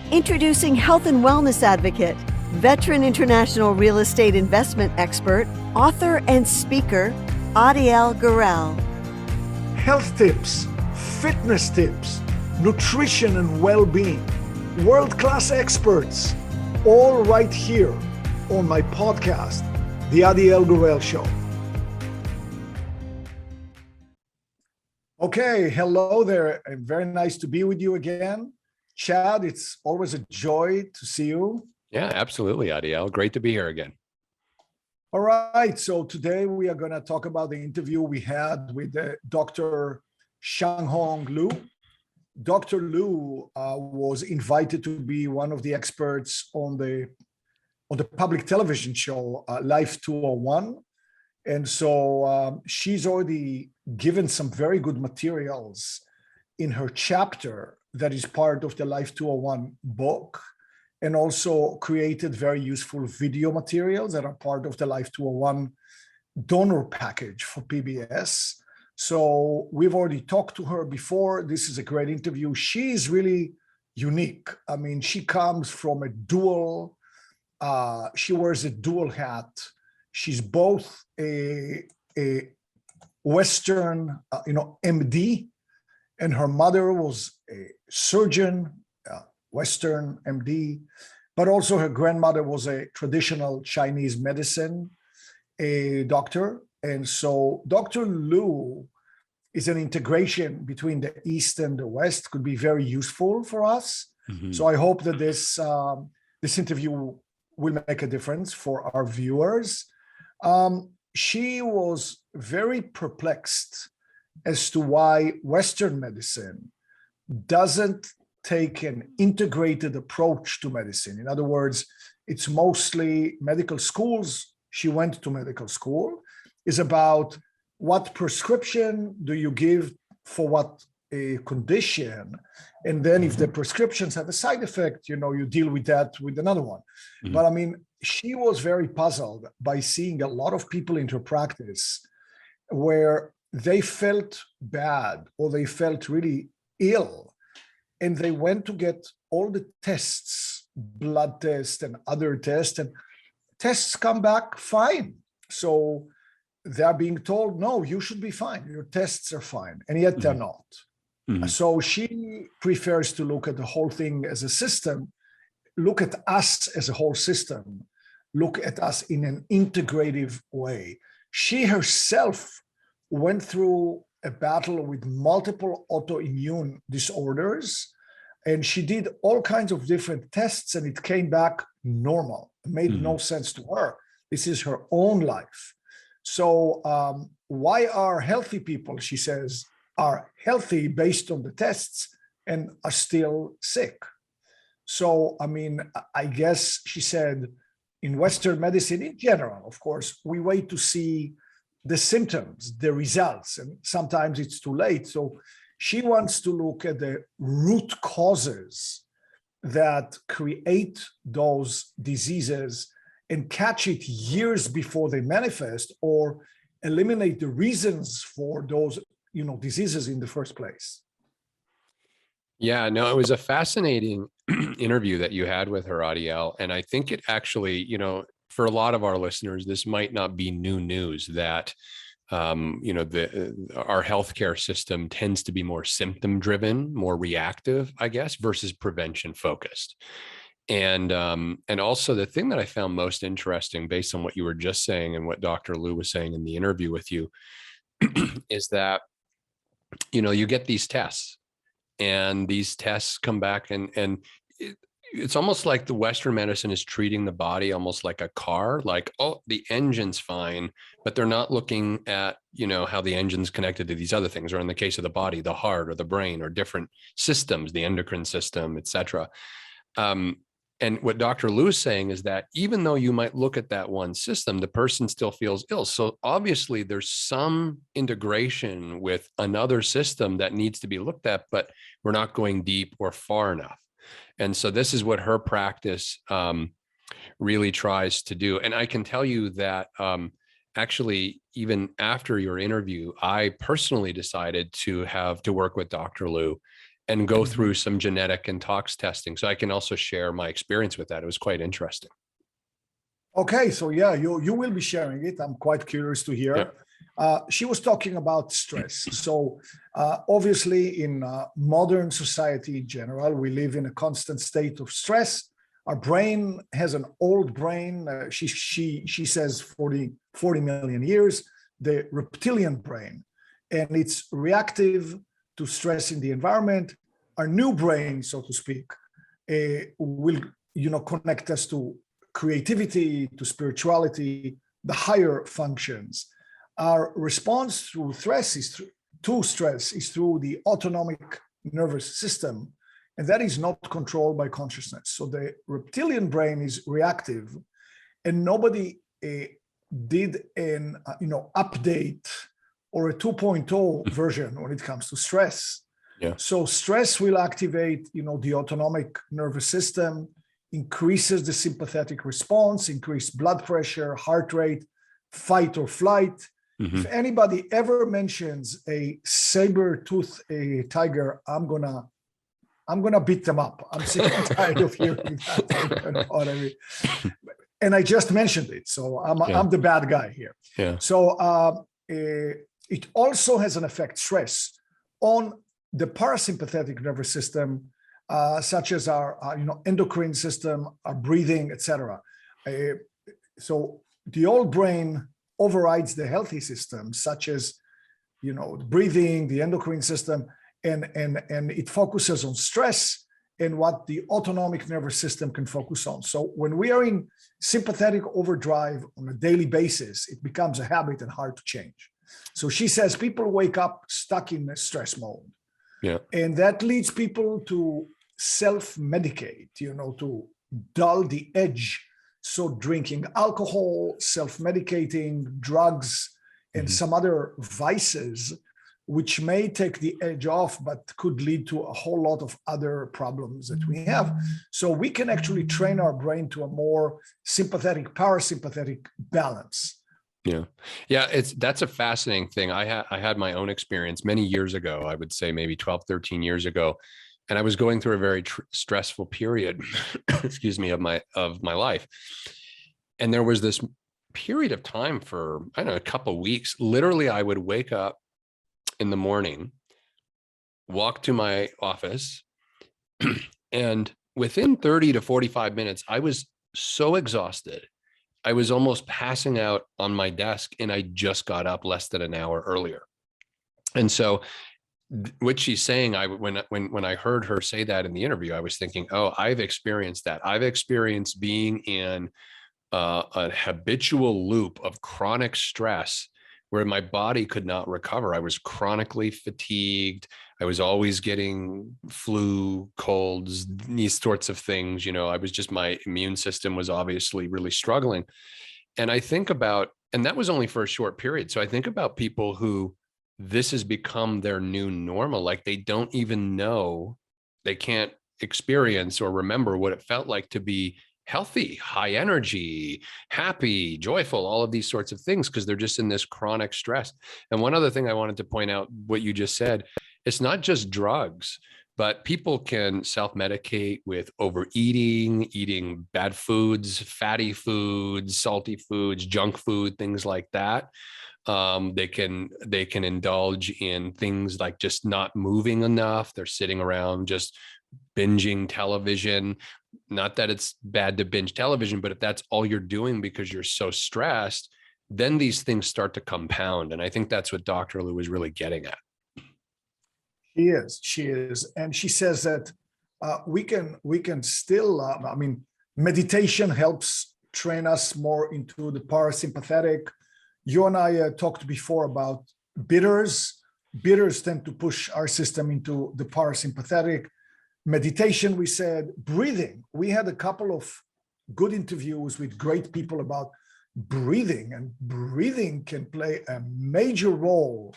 Introducing health and wellness advocate, veteran international real estate investment expert, author and speaker, Adiel Gorel. Health tips, fitness tips, nutrition and well-being, world-class experts, all right here on my podcast, The Adiel Gorel Show. Okay, hello there. Very nice to be with you again. Chad, it's always a joy to see you. Yeah, absolutely, Adiel. Great to be here again. All right, so today we are going to talk about the interview we had with Dr. Shanhong Lu. Dr. Lu was invited to be one of the experts on the public television show Life 201. And so she's already given some very good materials in her chapter that is part of the Life 201 book, and also created very useful video materials that are part of the Life 201 donor package for PBS. So we've already talked to her before. This is a great interview. She is really unique. I mean, she comes from a dual, she wears a dual hat. She's both a Western, MD, and her mother was a surgeon, Western MD, but also her grandmother was a traditional Chinese medicine, a doctor. And so Dr. Lu is an integration between the East and the West, could be very useful for us. Mm-hmm. So I hope that this interview will make a difference for our viewers. She was very perplexed as to why Western medicine doesn't take an integrated approach to medicine. In other words, it's mostly medical schools. She went to medical school, is about what prescription do you give for what a condition. And then if the prescriptions have a side effect, you deal with that with another one. Mm-hmm. But I mean, she was very puzzled by seeing a lot of people in her practice where they felt bad or they felt really ill, and they went to get all the tests, blood tests and other tests, and tests come back fine. So they're being told, no, you should be fine. Your tests are fine. And yet they're not. Mm-hmm. So she prefers to look at the whole thing as a system, look at us as a whole system, look at us in an integrative way. She herself went through a battle with multiple autoimmune disorders, and she did all kinds of different tests, and it came back normal. It made no sense to her. This is her own life. So why are healthy people, she says, are healthy based on the tests and are still sick? So, I mean, I guess she said in Western medicine in general, of course, we wait to see the symptoms, the results, and sometimes it's too late. So she wants to look at the root causes that create those diseases and catch it years before they manifest, or eliminate the reasons for those, diseases in the first place. Yeah, no, it was a fascinating interview that you had with her, Adiel. And I think it actually, for a lot of our listeners, this might not be new news that, our healthcare system tends to be more symptom driven, more reactive, I guess, versus prevention focused. And also the thing that I found most interesting based on what you were just saying and what Dr. Lu was saying in the interview with you is that, you get these tests, and these tests come back and it's almost like the Western medicine is treating the body almost like a car, like, oh, the engine's fine, but they're not looking at, how the engine's connected to these other things, or in the case of the body, the heart or the brain or different systems, the endocrine system, et cetera. And what Dr. Lu is saying is that even though you might look at that one system, the person still feels ill. So obviously there's some integration with another system that needs to be looked at, but we're not going deep or far enough. And so this is what her practice really tries to do. And I can tell you that actually, even after your interview, I personally decided to work with Dr. Lu and go through some genetic and tox testing. So I can also share my experience with that. It was quite interesting. Okay, so yeah, you will be sharing it. I'm quite curious to hear. Yeah. She was talking about stress. So obviously in modern society in general, we live in a constant state of stress. Our brain has an old brain. She says 40 million years, the reptilian brain, and it's reactive to stress in the environment. Our new brain, so to speak, will connect us to creativity, to spirituality, the higher functions. Our response to stress is through the autonomic nervous system, and that is not controlled by consciousness. So the reptilian brain is reactive, and nobody did an update or a 2.0 version when it comes to stress. Yeah. So stress will activate the autonomic nervous system, increases the sympathetic response, increase blood pressure, heart rate, fight or flight. If anybody ever mentions a saber-tooth tiger, I'm gonna beat them up. I'm sick and tired of hearing that. You know what I mean? And I just mentioned it, so I'm the bad guy here. Yeah. So it also has an effect, stress, on the parasympathetic nervous system, such as our endocrine system, our breathing, etc. So the old brain overrides the healthy systems, such as the breathing, the endocrine system, and it focuses on stress and what the autonomic nervous system can focus on. So when we are in sympathetic overdrive on a daily basis, it becomes a habit and hard to change. So she says people wake up stuck in a stress mode. Yeah. And that leads people to self-medicate, to dull the edge. So drinking alcohol, self-medicating, drugs, and some other vices, which may take the edge off, but could lead to a whole lot of other problems that we have. So we can actually train our brain to a more sympathetic, parasympathetic balance. Yeah. That's a fascinating thing. I had my own experience many years ago, I would say maybe 12, 13 years ago. And I was going through a very stressful period, excuse me, of my life. And there was this period of time for, I don't know, a couple of weeks. Literally, I would wake up in the morning, walk to my office, and within 30 to 45 minutes, I was so exhausted. I was almost passing out on my desk, and I just got up less than an hour earlier. And so what she's saying, when I heard her say that in the interview, I was thinking, oh, I've experienced that. I've experienced being in a habitual loop of chronic stress where my body could not recover. I was chronically fatigued. I was always getting flu, colds, these sorts of things. I was just, my immune system was obviously really struggling. And I think about, and that was only for a short period. So I think about people who this has become their new normal. Like they don't even know, they can't experience or remember what it felt like to be healthy, high energy, happy, joyful, all of these sorts of things, because they're just in this chronic stress. And one other thing I wanted to point out, what you just said, it's not just drugs, but people can self-medicate with overeating, eating bad foods, fatty foods, salty foods, junk food, things like that. They can indulge in things like just not moving enough. They're sitting around just binging television. Not that it's bad to binge television, but if that's all you're doing because you're so stressed, then these things start to compound. And I think that's what Dr. Lu is really getting at. She is. And she says that we can still, meditation helps train us more into the parasympathetic. You and I talked before about bitters. Bitters tend to push our system into the parasympathetic. Meditation, we said, breathing. We had a couple of good interviews with great people about breathing, and breathing can play a major role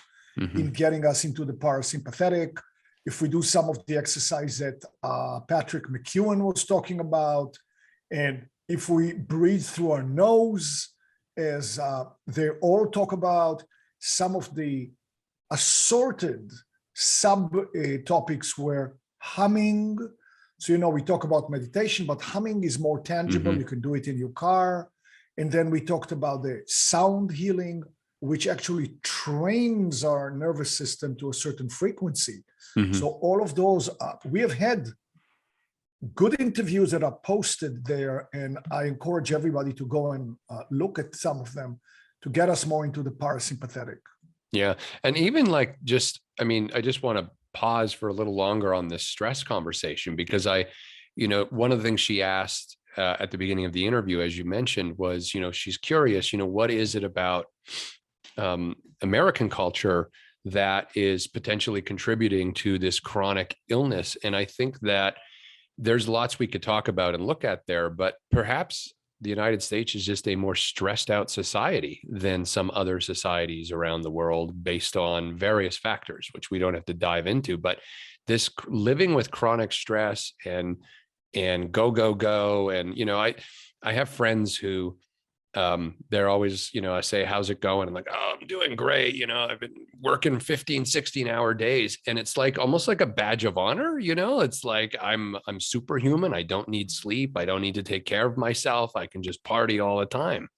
in getting us into the parasympathetic. If we do some of the exercise that Patrick McEwen was talking about, and if we breathe through our nose, as they all talk about, some of the assorted sub topics where humming. So, we talk about meditation, but humming is more tangible. You can do it in your car. And then we talked about the sound healing, which actually trains our nervous system to a certain frequency. So all of those, we have had good interviews that are posted there, and I encourage everybody to go and look at some of them to get us more into the parasympathetic. Yeah. And even like I just want to pause for a little longer on this stress conversation, because one of the things she asked at the beginning of the interview, as you mentioned, was, she's curious, what is it about American culture that is potentially contributing to this chronic illness? And I think that there's lots we could talk about and look at there, but perhaps the United States is just a more stressed out society than some other societies around the world based on various factors, which we don't have to dive into. But this living with chronic stress and go. And, I have friends who they're always, I say, how's it going? I'm like, oh, I'm doing great. I've been working 15, 16-hour days. And it's like almost like a badge of honor. It's like, I'm superhuman. I don't need sleep. I don't need to take care of myself. I can just party all the time.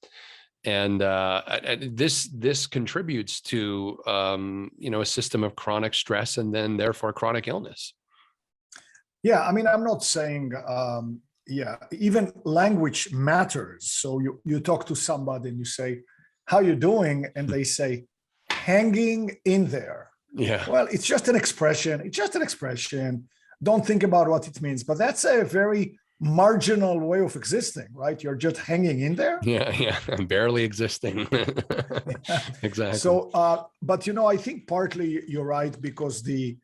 And this contributes to, a system of chronic stress and then therefore chronic illness. Yeah. I'm not saying, even language matters. So you talk to somebody and you say, how you doing? And they say, hanging in there. Yeah. Well, it's just an expression. Don't think about what it means. But that's a very marginal way of existing, right? You're just hanging in there. Yeah. I'm barely existing. Exactly. So, but I think partly you're right, because the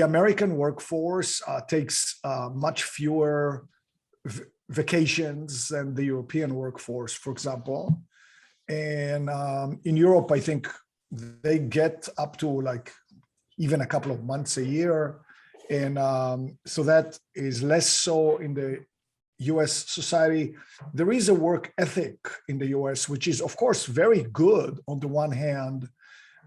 American workforce takes much fewer vacations than the European workforce, for example. And in Europe, I think they get up to like even a couple of months a year. And so that is less so in the US society. There is a work ethic in the US, which is, of course, very good on the one hand,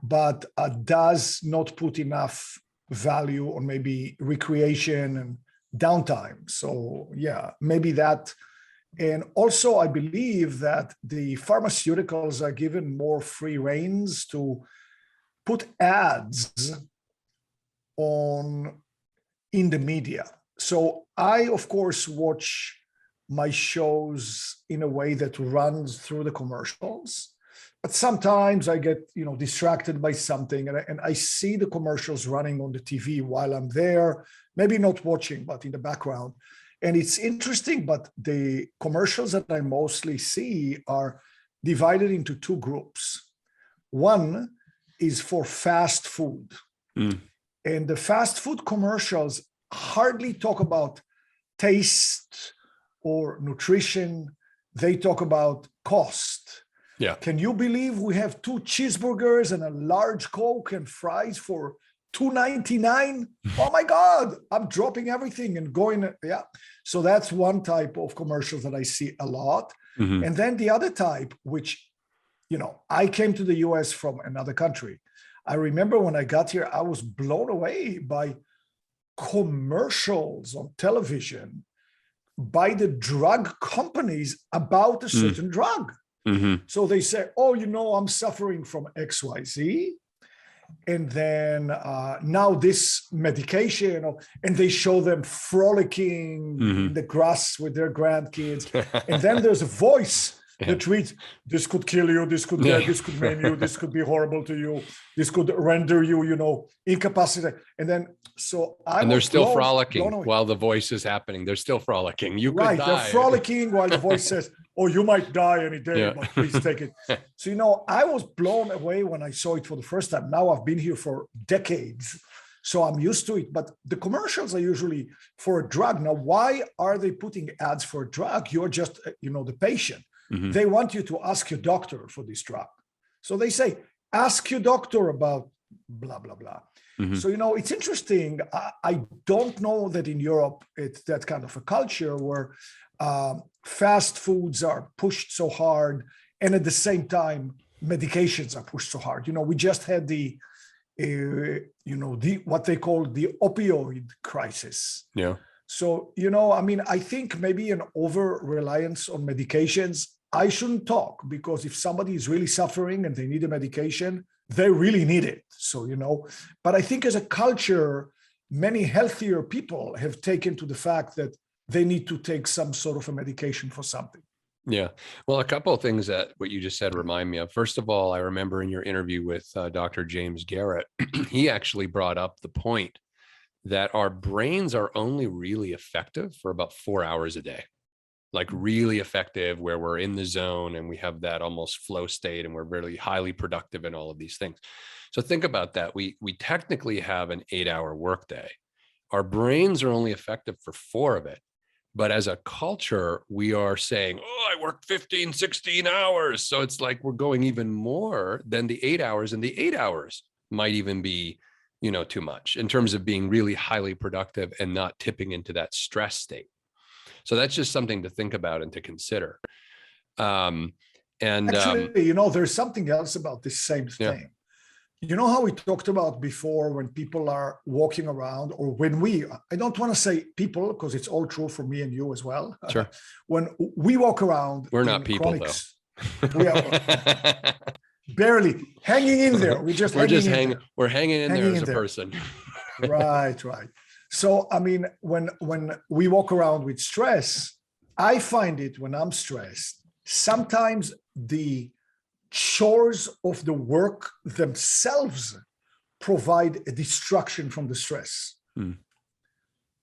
but does not put enough value on maybe recreation and downtime. So maybe that. And also I believe that the pharmaceuticals are given more free reins to put ads in the media. So I, of course, watch my shows in a way that runs through the commercials. But sometimes I get, distracted by something, and I see the commercials running on the TV while I'm there, maybe not watching, but in the background. And it's interesting, but the commercials that I mostly see are divided into two groups. One is for fast food. And the fast food commercials hardly talk about taste or nutrition. They talk about cost. Yeah. Can you believe we have 2 cheeseburgers and a large Coke and fries for $2.99? Oh my God, I'm dropping everything and going. Yeah. So that's one type of commercials that I see a lot. And then the other type, which, I came to the US from another country. I remember when I got here, I was blown away by commercials on television by the drug companies about a certain drug. So they say, oh, I'm suffering from XYZ. And then now this medication, and they show them frolicking in the grass with their grandkids. And then there's a voice that reads, this could kill you, this could this could maim you, this could be horrible to you, this could render you, incapacitated. And then, they're still frolicking while the voice is happening. They're still frolicking. You could die. They're frolicking while the voice says, oh, you might die any day, but please take it. So, I was blown away when I saw it for the first time. Now I've been here for decades, so I'm used to it. But the commercials are usually for a drug. Now, why are they putting ads for a drug? You're just, the patient. They want you to ask your doctor for this drug. So they say, ask your doctor about blah, blah, blah. So, it's interesting. I don't know that in Europe, it's that kind of a culture where fast foods are pushed so hard, and at the same time, medications are pushed so hard. We just had the what they call the opioid crisis. Yeah. So, I mean, I think maybe an over-reliance on medications, I shouldn't talk, because if somebody is really suffering and they need a medication, they really need it. So, but I think as a culture, many healthier people have taken to the fact that they need to take some sort of a medication for something. Yeah. Well, a couple of things that what you just said remind me of. First of all, I remember in your interview with Dr. James Garrett, he actually brought up the point that our brains are only really effective for about 4 hours a day, like really effective, where we're in the zone and we have that almost flow state and we're really highly productive in all of these things. So think about that. We technically have an 8-hour workday. Our brains are only effective for 4 of it. But as a culture, we are saying, oh, I worked 15, 16 hours. So it's like we're going even more than the 8 hours, and the 8 hours might even be too much in terms of being really highly productive and not tipping into that stress state. So that's just something to think about and to consider. Actually, there's something else about this same thing. Yeah. You know how we talked about before, when people are walking around, or when I don't want to say people, because it's all true for me and you as well. Sure. When we walk around, we're not people though. We are barely hanging in there. We're hanging in there as a person. Right. So, I mean, when we walk around with stress, I find it when I'm stressed, sometimes the chores of the work themselves provide a distraction from the stress.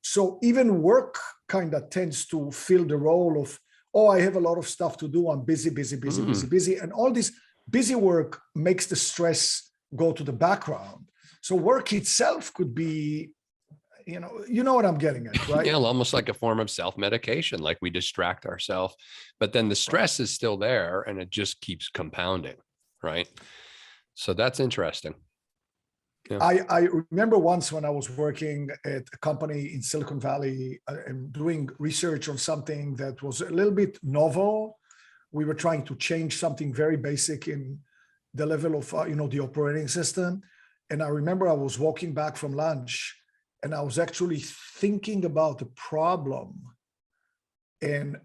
So even work kind of tends to fill the role of, oh, I have a lot of stuff to do. I'm busy. And all this busy work makes the stress go to the background. So work itself could be, you know what I'm getting at, right? Yeah, almost like a form of self-medication, like we distract ourselves, but then the stress is still there and it just keeps compounding, right? So that's interesting. Yeah. I remember once when I was working at a company in Silicon Valley and doing research on something that was a little bit novel. We were trying to change something very basic in the level of, the operating system. And I remember I was walking back from lunch and I was actually thinking about the problem. And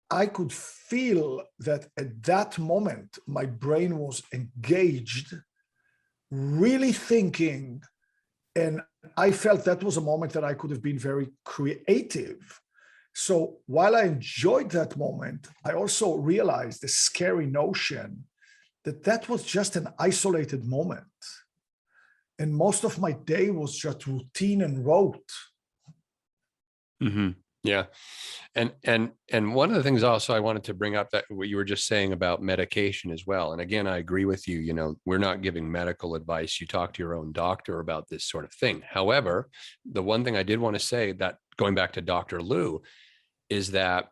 I could feel that at that moment, my brain was engaged, really thinking. And I felt that was a moment that I could have been very creative. So while I enjoyed that moment, I also realized the scary notion that that was just an isolated moment. And most of my day was just routine and rote. Mm-hmm. Yeah. And one of the things also I wanted to bring up, that what you were just saying about medication as well. And again, I agree with you, we're not giving medical advice. You talk to your own doctor about this sort of thing. However, the one thing I did want to say, that going back to Dr. Lu, is that,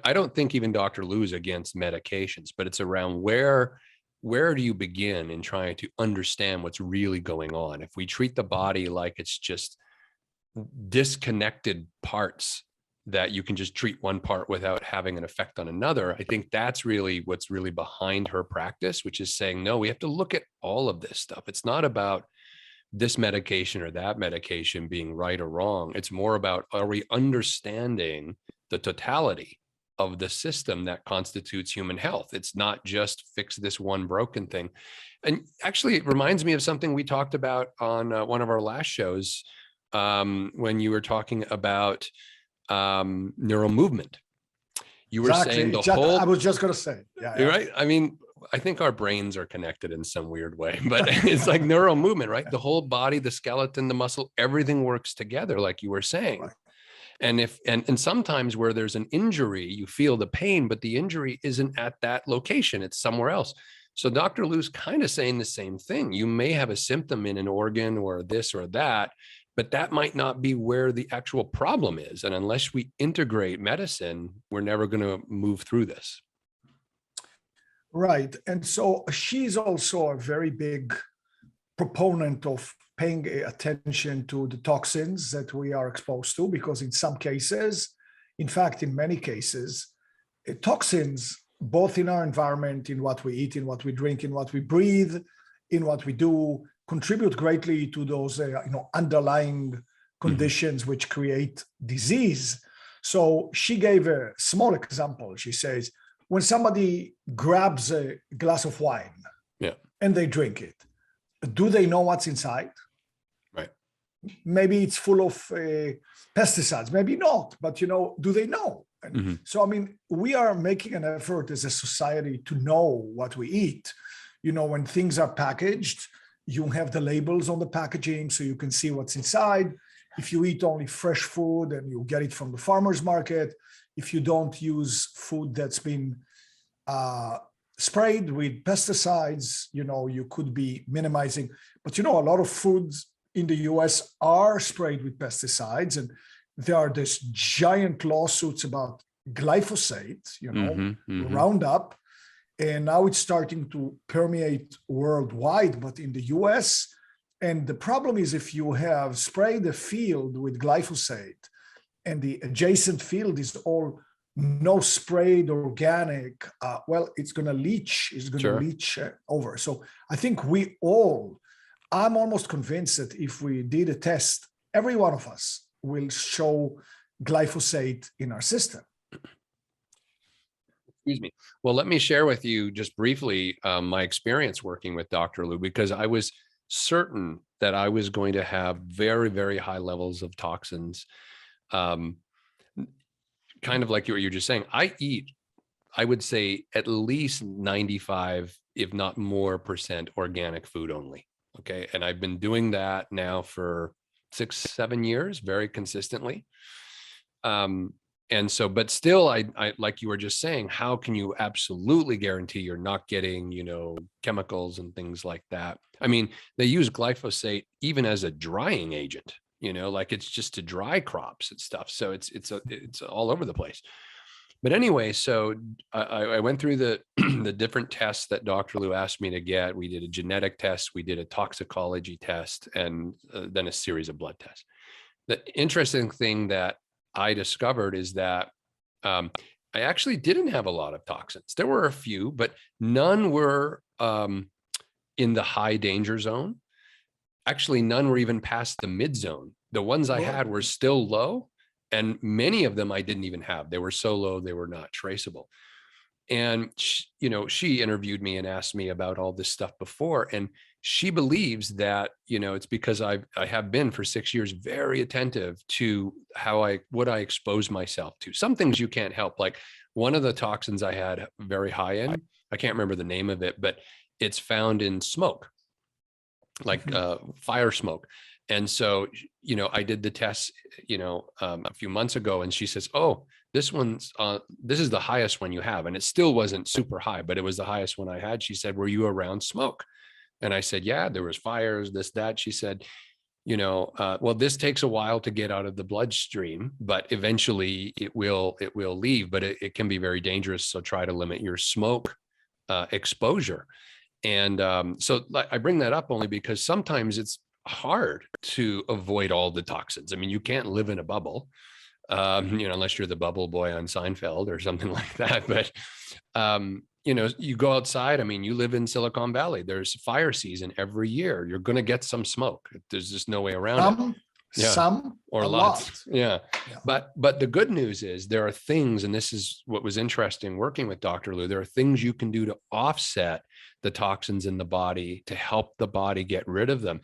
I don't think even Dr. Lu is against medications, but it's around where do you begin in trying to understand what's really going on? If we treat the body like it's just disconnected parts that you can just treat one part without having an effect on another, I think that's really what's really behind her practice, which is saying, no, we have to look at all of this stuff. It's not about this medication or that medication being right or wrong. It's more about, are we understanding the totality of the system that constitutes human health? It's not just fix this one broken thing. And actually, it reminds me of something we talked about on one of our last shows, when you were talking about neural movement. You were saying the whole, I was just going to say, yeah. Right. I mean, I think our brains are connected in some weird way, but it's like neural movement, right? The whole body, the skeleton, the muscle, everything works together, like you were saying. Right. And sometimes where there's an injury, you feel the pain, but the injury isn't at that location, it's somewhere else. So Dr. Lu's kind of saying the same thing. You may have a symptom in an organ or this or that, but that might not be where the actual problem is. And unless we integrate medicine, we're never going to move through this. Right. And so she's also a very big proponent of paying attention to the toxins that we are exposed to, because in some cases, in fact, in many cases, toxins, both in our environment, in what we eat, in what we drink, in what we breathe, in what we do, contribute greatly to those underlying conditions which create disease. So she gave a small example. She says, when somebody grabs a glass of wine and they drink it, do they know what's inside? Right. Maybe it's full of pesticides, maybe not, but do they know? And so, I mean, we are making an effort as a society to know what we eat. When things are packaged, you have the labels on the packaging so you can see what's inside. If you eat only fresh food and you get it from the farmer's market, if you don't use food that's been sprayed with pesticides, you could be minimizing. But a lot of foods in the US are sprayed with pesticides, and there are these giant lawsuits about glyphosate, Roundup, and now it's starting to permeate worldwide, but in the US. And the problem is, if you have sprayed a field with glyphosate and the adjacent field is all no sprayed organic, well, it's going to leach, over. So I think I'm almost convinced that if we did a test, every one of us will show glyphosate in our system. Excuse me. Well, let me share with you just briefly my experience working with Dr. Lu, because I was certain that I was going to have very, very high levels of toxins. Kind of like you were just saying, I eat, I would say at least 95, if not more % organic food only. Okay. And I've been doing that now for 6-7 years, very consistently. And so, but still, I like you were just saying, how can you absolutely guarantee you're not getting, chemicals and things like that? I mean, they use glyphosate even as a drying agent, like it's just to dry crops and stuff. So it's all over the place. But anyway, so I went through the the different tests that Dr. Lu asked me to get. We did a genetic test, we did a toxicology test, and then a series of blood tests. The interesting thing that I discovered is that I actually didn't have a lot of toxins. There were a few, but none were in the high danger zone. Actually, none were even past the mid zone. The ones I had were still low, and many of them I didn't even have. They were so low, they were not traceable. And, she interviewed me and asked me about all this stuff before. And she believes that, it's because I have been for 6 years very attentive to what I expose myself to. Some things you can't help. Like one of the toxins I had very high in, I can't remember the name of it, but it's found in smoke, like fire smoke. And so, I did the test, a few months ago, and she says, oh, this is the highest one you have. And it still wasn't super high, but it was the highest one I had. She said, were you around smoke? And I said, yeah, there was fires, this, that. She said, well, this takes a while to get out of the bloodstream, but eventually it will leave, but it can be very dangerous. So try to limit your smoke exposure. And so I bring that up only because sometimes it's hard to avoid all the toxins. I mean, you can't live in a bubble, unless you're the bubble boy on Seinfeld or something like that. But, you go outside. I mean, you live in Silicon Valley. There's fire season every year. You're going to get some smoke. There's just no way around it. Yeah. Some or lots. Yeah. But the good news is there are things, and this is what was interesting working with Dr. Lu, there are things you can do to offset the toxins in the body to help the body get rid of them.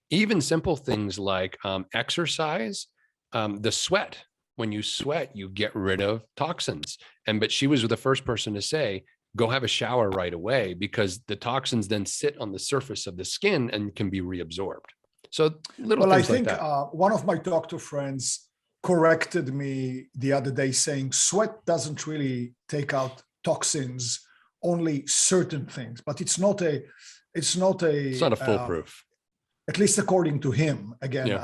Even simple things like exercise, the sweat. When you sweat, you get rid of toxins. But she was the first person to say, go have a shower right away, because the toxins then sit on the surface of the skin and can be reabsorbed. So I think one of my doctor friends corrected me the other day saying sweat doesn't really take out toxins, only certain things, but it's not a foolproof. At least according to him. Again,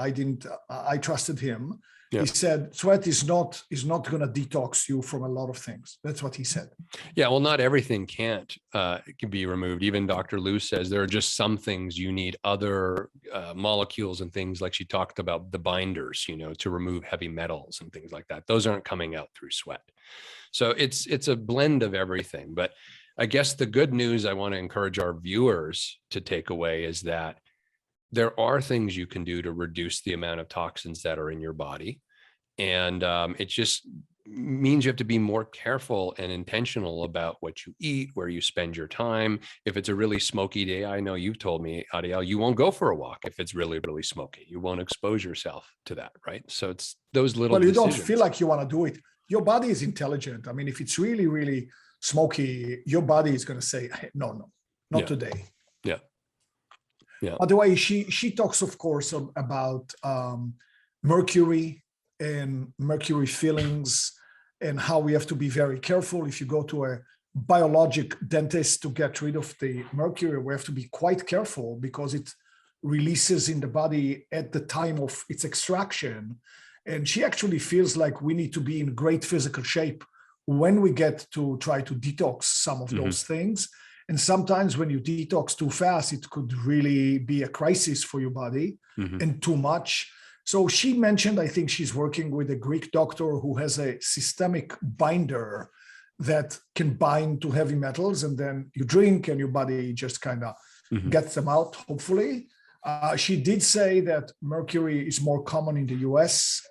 I trusted him. Yeah. He said sweat is not going to detox you from a lot of things. That's what he said. Yeah, well, not everything can be removed. Even Dr. Lu says there are just some things you need other molecules and things, like she talked about the binders, to remove heavy metals and things like that. Those aren't coming out through sweat. So it's a blend of everything. But I guess the good news I want to encourage our viewers to take away is that there are things you can do to reduce the amount of toxins that are in your body. And it just means you have to be more careful and intentional about what you eat, where you spend your time. If it's a really smoky day, I know you've told me, Adiel, you won't go for a walk if it's really, really smoky. You won't expose yourself to that, right? So it's those little Well, you decisions. don't feel like you want to do it. Your body is intelligent. I mean, if it's really, really smoky, your body is going to say, hey, no, not today. Yeah. Yeah. By the way, she talks, of course, about mercury and mercury fillings and how we have to be very careful. If you go to a biologic dentist to get rid of the mercury, we have to be quite careful because it releases in the body at the time of its extraction. And she actually feels like we need to be in great physical shape when we get to try to detox some of those things. And sometimes when you detox too fast, it could really be a crisis for your body and too much. So she mentioned, I think she's working with a Greek doctor who has a systemic binder that can bind to heavy metals, and then you drink and your body just kind of gets them out, hopefully. She did say that mercury is more common in the US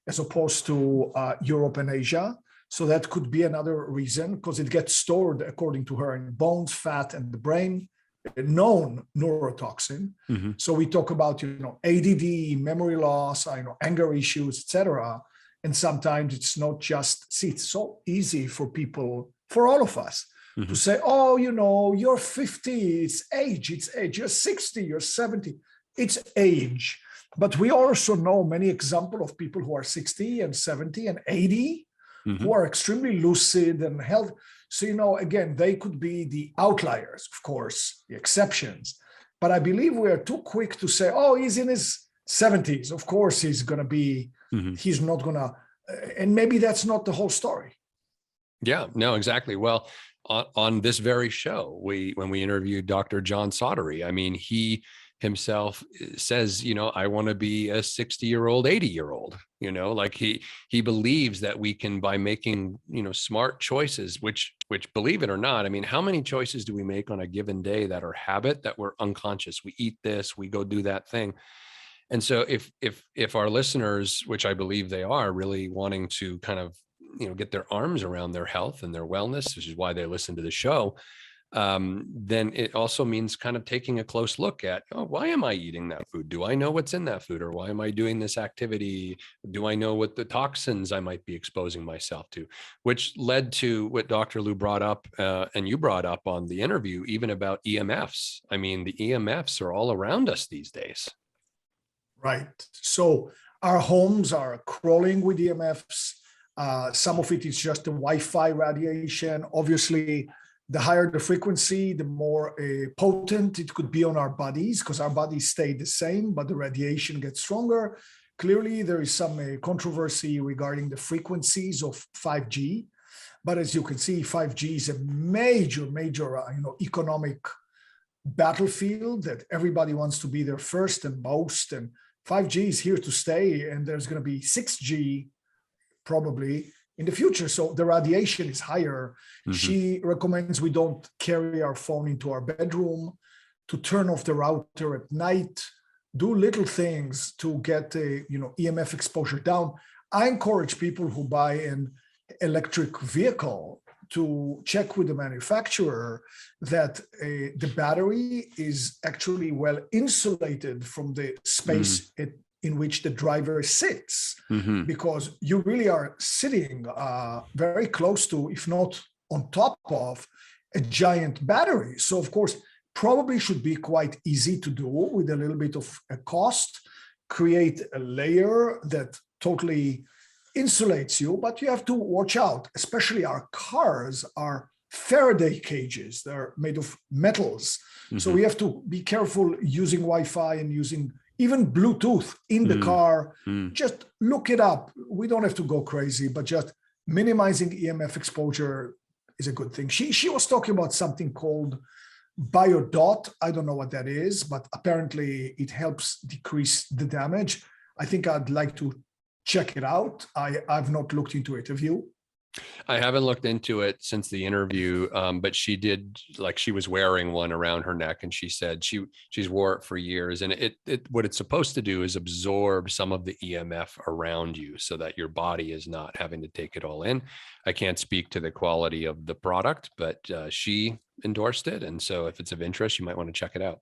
as opposed to Europe and Asia. So that could be another reason, because it gets stored, according to her, in bones, fat, and the brain, a known neurotoxin. So we talk about, ADD, memory loss, anger issues, etc. And sometimes it's not just, it's so easy for people, for all of us, to say, oh, you're 50, it's age, you're 60, you're 70, it's age. But we also know many examples of people who are 60 and 70 and 80 who are extremely lucid and healthy. So, again, they could be the outliers, of course, the exceptions. But I believe we are too quick to say, oh, he's in his 70s. Of course, he's going to be, he's not going to, and maybe that's not the whole story. Yeah, no, exactly. Well, on this very show, when we interviewed Dr. John Sottery, I mean, he himself says, I want to be a 60-year-old, 80-year-old, like he believes that we can, by making, smart choices, which believe it or not, I mean, how many choices do we make on a given day that are habit, that we're unconscious? We eat this, we go do that thing. And so if our listeners, which I believe they are, really wanting to kind of, get their arms around their health and their wellness, which is why they listen to the show, then it also means kind of taking a close look at, why am I eating that food? Do I know what's in that food? Or why am I doing this activity? Do I know what the toxins I might be exposing myself to? Which led to what Dr. Lu brought up, and you brought up on the interview, even about EMFs. I mean, the EMFs are all around us these days. Right. So our homes are crawling with EMFs. Some of it is just the Wi-Fi radiation. Obviously, the higher the frequency, the more potent it could be on our bodies, because our bodies stay the same, but the radiation gets stronger. Clearly, there is some controversy regarding the frequencies of 5G. But as you can see, 5G is a major economic battlefield that everybody wants to be there first and most. And 5G is here to stay, and there's going to be 6G probably in the future. So the radiation is higher. She recommends we don't carry our phone into our bedroom, to turn off the router at night, do little things to get EMF exposure down. I encourage people who buy an electric vehicle to check with the manufacturer that the battery is actually well insulated from the space in which the driver sits, because you really are sitting very close to, if not on top of, a giant battery. So of course, probably should be quite easy to do with a little bit of a cost, create a layer that totally insulates you, but you have to watch out. Especially our cars are Faraday cages. They're made of metals. So we have to be careful using Wi-Fi and using even Bluetooth in the car. Just look it up. We don't have to go crazy, but just minimizing EMF exposure is a good thing. She was talking about something called BioDot. I don't know what that is, but apparently it helps decrease the damage. I think I'd like to check it out. I've not looked into it. Have you? I haven't looked into it since the interview, but she did, like, she was wearing one around her neck, and she said she's wore it for years, and it what it's supposed to do is absorb some of the EMF around you so that your body is not having to take it all in. I can't speak to the quality of the product, but she endorsed it, and so if it's of interest, you might want to check it out.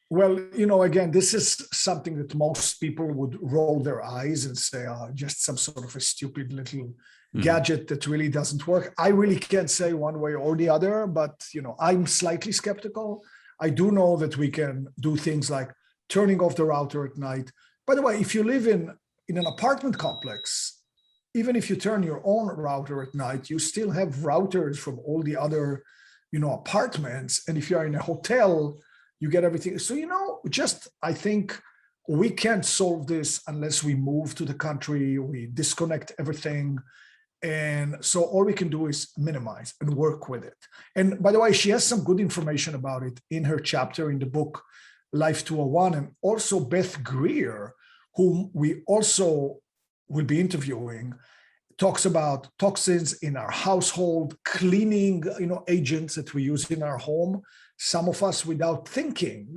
Well, again, this is something that most people would roll their eyes and say, just some sort of a stupid little gadget that really doesn't work. I really can't say one way or the other, but, I'm slightly skeptical. I do know that we can do things like turning off the router at night. By the way, if you live in an apartment complex, even if you turn your own router at night, you still have routers from all the other, apartments. And if you're in a hotel, you get everything. So, I think we can't solve this unless we move to the country, we disconnect everything. And so all we can do is minimize and work with it. And by the way, she has some good information about it in her chapter in the book, Life 201. And also Beth Greer, whom we also will be interviewing, talks about toxins in our household, cleaning, agents that we use in our home, some of us without thinking,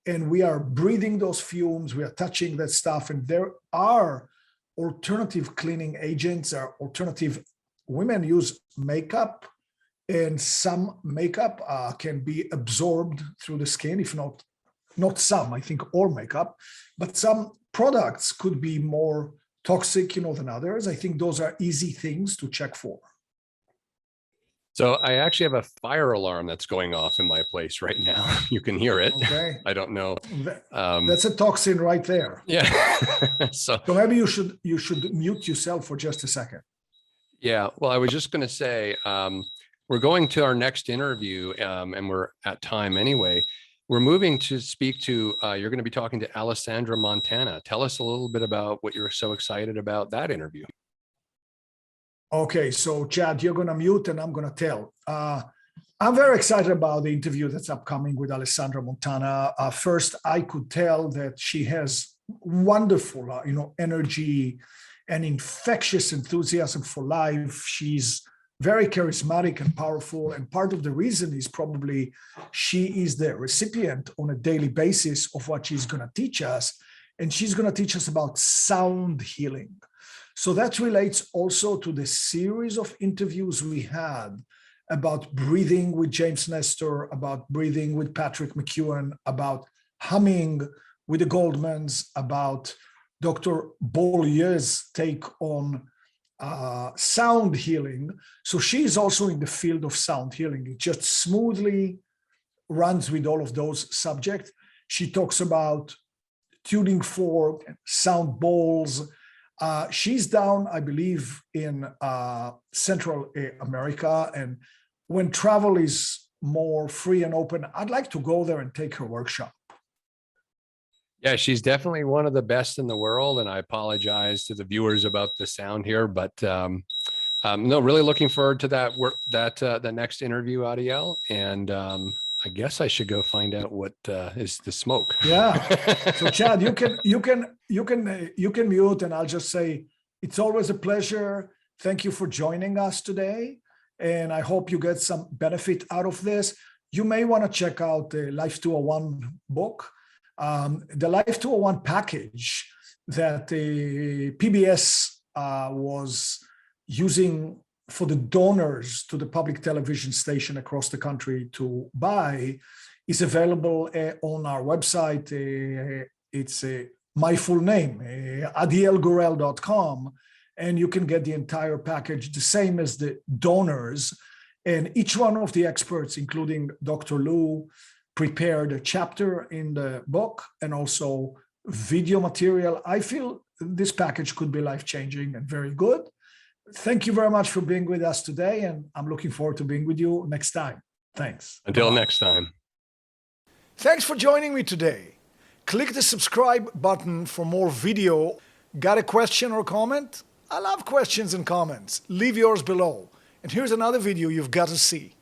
and we are breathing those fumes, we are touching that stuff, and there are alternative cleaning agents, alternative. Women use makeup, and some makeup can be absorbed through the skin, if not some, I think all makeup, but some products could be more toxic, than others. I think those are easy things to check for. So I actually have a fire alarm that's going off in my place right now. You can hear it. Okay. I don't know. That's a toxin right there. Yeah. So maybe you should mute yourself for just a second. Yeah. Well, I was just going to say, we're going to our next interview, and we're at time anyway. We're moving to speak to, you're going to be talking to Alessandra Montana. Tell us a little bit about what you're so excited about that interview. Okay, so Chad, you're going to mute and I'm going to tell. I'm very excited about the interview that's upcoming with Alessandra Montana. First, I could tell that she has wonderful, energy and infectious enthusiasm for life. She's very charismatic and powerful. And part of the reason is probably she is the recipient on a daily basis of what she's going to teach us. And she's going to teach us about sound healing. So that relates also to the series of interviews we had about breathing with James Nestor, about breathing with Patrick McEwen, about humming with the Goldmans, about Dr. Beaulieu's take on sound healing. So she's also in the field of sound healing. It just smoothly runs with all of those subjects. She talks about tuning fork, sound bowls. She's down, I believe, in Central America. And when travel is more free and open, I'd like to go there and take her workshop. Yeah, she's definitely one of the best in the world. And I apologize to the viewers about the sound here, but no, really looking forward to that work, the next interview, Adiel. And I guess I should go find out what is the smoke. Yeah. So Chad, you can mute, and I'll just say it's always a pleasure. Thank you for joining us today, and I hope you get some benefit out of this. You may want to check out the Life 201 book, the Life 201 package that the PBS was using for the donors to the public television station across the country to buy is available on our website. It's my full name, adielgorel.com, and you can get the entire package, the same as the donors. And each one of the experts, including Dr. Lu, prepared a chapter in the book and also video material. I feel this package could be life-changing and very good. Thank you very much for being with us today, and I'm looking forward to being with you next time. Thanks. Until next time. Thanks for joining me today. Click the subscribe button for more video. Got a question or comment? I love questions and comments. Leave yours below. And here's another video you've got to see.